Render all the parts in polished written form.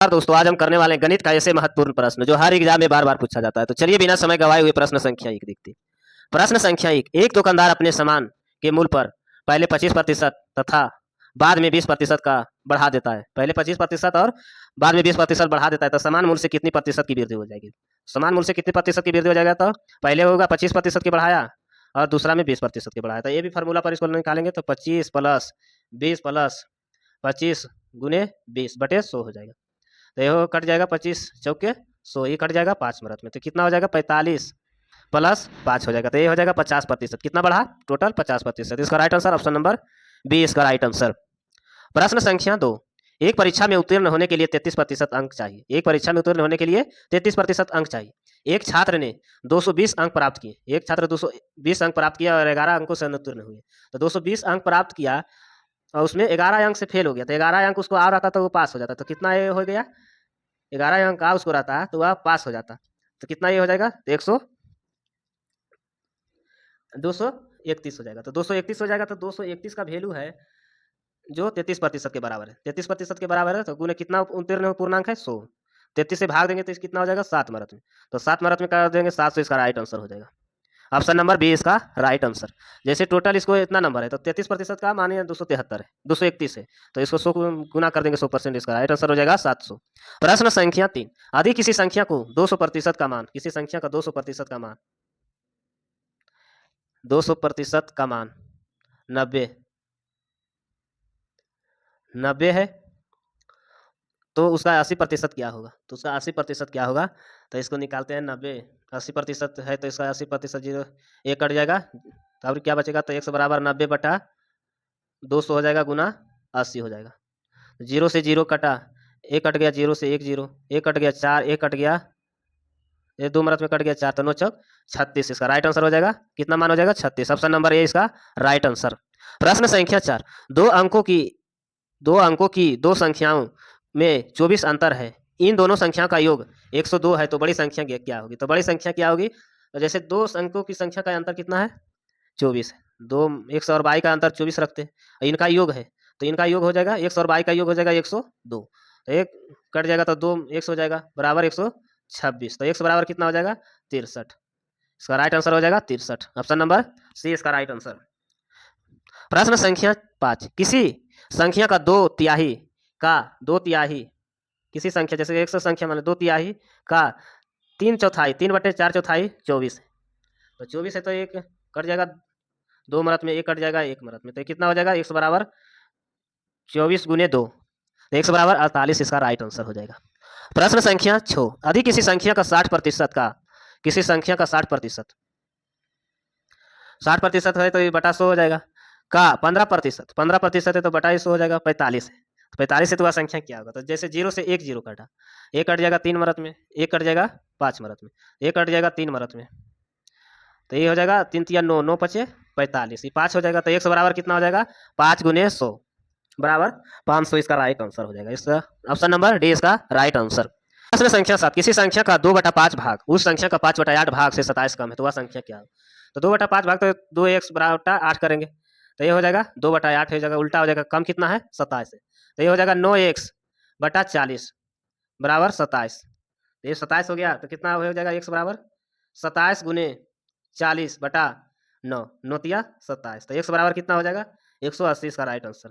दोस्तों आज हम करने वाले हैं गणित का ऐसे महत्वपूर्ण प्रश्न जो हर एग्जाम में बार बार पूछा जाता है। तो चलिए बिना समय गवाए हुए प्रश्न संख्या एक देखते हैं। प्रश्न संख्या एक दुकानदार अपने सामान के मूल्य पर पहले 25% तथा बाद में 20% का बढ़ा देता है। पहले 25% और बाद में 20% बढ़ा देता है तो समान मूल्य से कितनी प्रतिशत की वृद्धि हो जाएगी? समान मूल्य से कितनी प्रतिशत की वृद्धि हो जाएगा? तो पहले होगा 25% की बढ़ाया और दूसरा में 20% की बढ़ाया। तो ये भी फार्मूला पर इसको निकालेंगे तो 25 प्लस 20 प्लस 25 गुने 20/100 हो जाएगा। तो ये कट जाएगा 25 चौके 100, ये कट जाएगा 5 मिनट में। तो कितना हो जाएगा? 45 प्लस 5 हो जाएगा। तो ये हो जाएगा 50%। कितना बढ़ा? टोटल 50%। इसका right answer option number B इसका राइट आंसर। प्रश्न संख्या 2, एक परीक्षा में उत्तीर्ण होने के लिए 33% अंक चाहिए। एक परीक्षा में उत्तीर्ण होने के लिए 33% अंक चाहिए। एक छात्र ने 220 अंक प्राप्त किए। एक छात्र 220 अंक प्राप्त किया और 11 अंकों से अनुत्तीर्ण हुए। तो 220 अंक प्राप्त किया और उसमें 11 अंक से फेल हो गया। तो 11 अंक उसको आ रहा था तो वो पास हो जाता। तो कितना ये हो गया? 11 अंक आ उसको रहता तो वह पास हो जाता। तो कितना ये हो जाएगा? 231 हो जाएगा। तो 231 हो जाएगा। तो 231 का वैल्यू है जो 33% के बराबर है। 33% के बराबर है तो गुने कितना उत्तीर्ण पूर्णांक है? 100। 33 से भाग देंगे तो कितना हो जाएगा? 7 मरत में। तो 7 मरत में कर देंगे 7, इसका राइट आंसर हो जाएगा। ऑप्शन नंबर बी इसका राइट आंसर। जैसे टोटल इसको इतना नंबर है तो 33% का मानिए 273 है, 231 है, तो इसको 100 गुना कर देंगे 100%, इसका राइट आंसर हो जाएगा 700। प्रश्न संख्या 3, यदि किसी संख्या को 200% का मान, किसी संख्या का 200% का मान 200% का मान 90 है तो उसका 80% क्या होगा? तो उसका 80% क्या होगा? तो इसको निकालते हैं। 90 80% है तो इसका 80% जीरो एक कट जाएगा तो अब क्या बचेगा? तो 100 बराबर 90/200 हो जाएगा गुना 80 हो जाएगा। जीरो से जीरो कटा, एक कट गया, जीरो से एक जीरो, एक कट गया 4, एक कट गया, ये 2 मिनट में कट गया 4, तो 9 चौक 36, इसका राइट आंसर हो जाएगा। कितना मान हो जाएगा? 36। ऑप्शन नंबर ए इसका राइट आंसर। प्रश्न संख्या 4, दो अंकों की दो संख्याओं में 24 अंतर है। इन दोनों संख्याओं का योग 102 है तो बड़ी संख्या क्या होगी? तो बड़ी संख्या क्या होगी? तो जैसे दो अंकों की संख्या का अंतर कितना है? 24 है। दो 100 और 22 का अंतर 24 रखते हैं। इनका योग है तो इनका योग हो जाएगा 100 और 22 का योग हो जाएगा 102। तो एक कट जाएगा तो 2 100 हो जाएगा बराबर 126। तो 100 बराबर कितना हो जाएगा? 63। इसका राइट आंसर हो जाएगा 63। ऑप्शन नंबर सी इसका राइट आंसर। प्रश्न संख्या 5, किसी संख्या का दो तिहाई किसी संख्या जैसे 100 संख्या मान 2 तिहाई का 3/4 3/4 24 है। तो 24 है तो एक कट जाएगा 2 मरत में, एक कट जाएगा 1 मरत में। तो कितना हो जाएगा? 100 बराबर 24 गुने 2, तो 100 बराबर 48, इसका राइट आंसर हो जाएगा। प्रश्न संख्या 6, यदि किसी संख्या का 60% का किसी संख्या का 60% 60% है तो ये बटा 100 हो जाएगा। का 15% है तो बटा 100 हो जाएगा। 45 है, 45 से तो वह संख्या क्या होगा? तो जैसे 0 से 1 जीरो काटा, एक कट जाएगा 3 मरत में, एक कट जाएगा 5 मरत में, एक कट जाएगा 3 मरत में। तो ये हो जाएगा 3 तिया 9, 9 पचे 45, ये 5 हो जाएगा। तो 100 बराबर कितना हो जाएगा? 5 गुने 100 बराबर 500, इसका राइट आंसर हो जाएगा। इसका ऑप्शन नंबर डी इसका राइट आंसर। प्रश्न संख्या 7, किसी संख्या का 2/5 भाग उस संख्या का 5/8 भाग से 27 कम है तो वह संख्या क्या है? तो 2/5 भाग तो 2x बराबर 8 करेंगे तो ये हो जाएगा 2/8 हो जाएगा, उल्टा हो जाएगा, कम कितना है? 27 है। तो ये हो जाएगा 9x/40 बराबर 27। तो ये 27 हो गया तो कितना हो जाएगा? x बराबर 27 गुने 40/9, 9 27। तो x बराबर कितना हो जाएगा? 180, इसका राइट आंसर।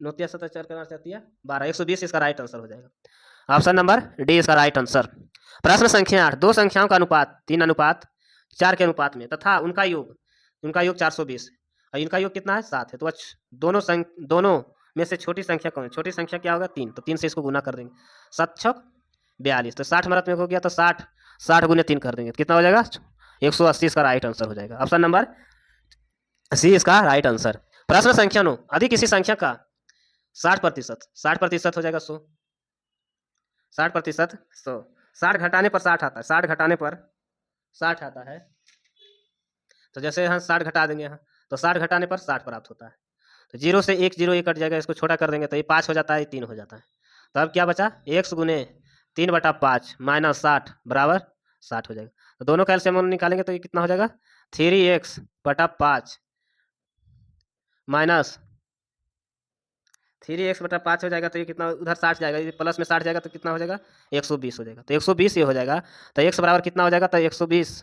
9 77 करना चाहती है 12, 120 इसका राइट आंसर हो जाएगा। ऑप्शन नंबर डी इसका राइट आंसर। प्रश्न संख्या 8, दो संख्याओं का अनुपात 3:4 के अनुपात में तथा उनका योग 420 और इनका योग कितना है? 7 है। तो दोनों में से छोटी संख्या कौन है? छोटी संख्या क्या होगा? 3। तो 3 से इसको गुना कर देंगे, 7 छक 42, तो 60 मरत में हो गया तो 60 गुने 3 कर देंगे तो कितना हो जाएगा? 180, इसका राइट आंसर हो जाएगा। ऑप्शन नंबर सी इसका राइट आंसर। प्रश्न संख्या 9, यदि किसी संख्या का 60% हो जाएगा 100, 60% 100, 60 घटाने पर 60 आता है, 60 घटाने पर 60 आता है। तो जैसे यहाँ 60 घटा देंगे, यहाँ तो 60 घटाने पर 60 प्राप्त होता है। तो 0 से 1 जीरो ये कट जाएगा, इसको छोटा कर देंगे तो ये 5 हो जाता है, 3 हो जाता है। तो अब क्या बचा? 1 गुने 3/5 माइनस 60 बराबर 60 हो जाएगा। तो दोनों का एलसीएम निकालेंगे तो ये कितना हो जाएगा? 3x/5 माइनस 3x/5 हो जाएगा तो ये कितना उधर 60 जाएगा, ये प्लस में 60 जाएगा तो कितना हो जाएगा 120 हो जाएगा। तो 120 ये हो जाएगा, तो x बराबर कितना हो जाएगा, तो 120,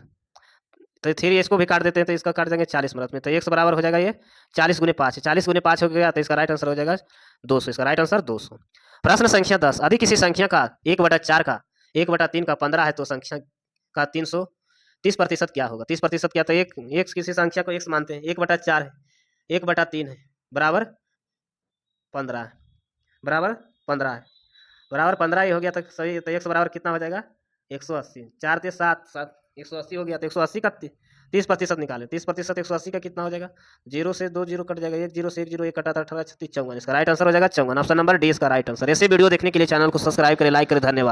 तो 3 इसको भी काट देते हैं तो इसका काट देंगे 40 मिनट में, तो x बराबर हो जाएगा ये 40 गुने 5 है, 40 गुने 5 हो गया तो इसका राइट आंसर हो जाएगा 200, इसका राइट आंसर 200। प्रश्न संख्या 10, यदि किसी संख्या का 1/4 का 1/3 का 15 है तो संख्या का 30% क्या होगा। 30% क्या, तो एक किसी संख्या को x मानते हैं, 1/4 है, 1/3 है, बराबर 15 है, बराबर 15 है, बराबर 15 ही हो गया तो सही। तो x बराबर कितना हो जाएगा 180, 4 से 7 7 180 हो गया, तो 180 का 30% निकाले, 30% 180 का कितना हो जाएगा, 0 से 2 जीरो कट जाएगा, 1 0 से 1 0 1 कटा तो 18 36 54, इसका राइट आंसर हो जाएगा 54। ऑप्शन नंबर डी इसका राइट आंसर। ऐसे वीडियो देखने के लिए चैनल को सब्सक्राइब करें, लाइक करें, धन्यवाद।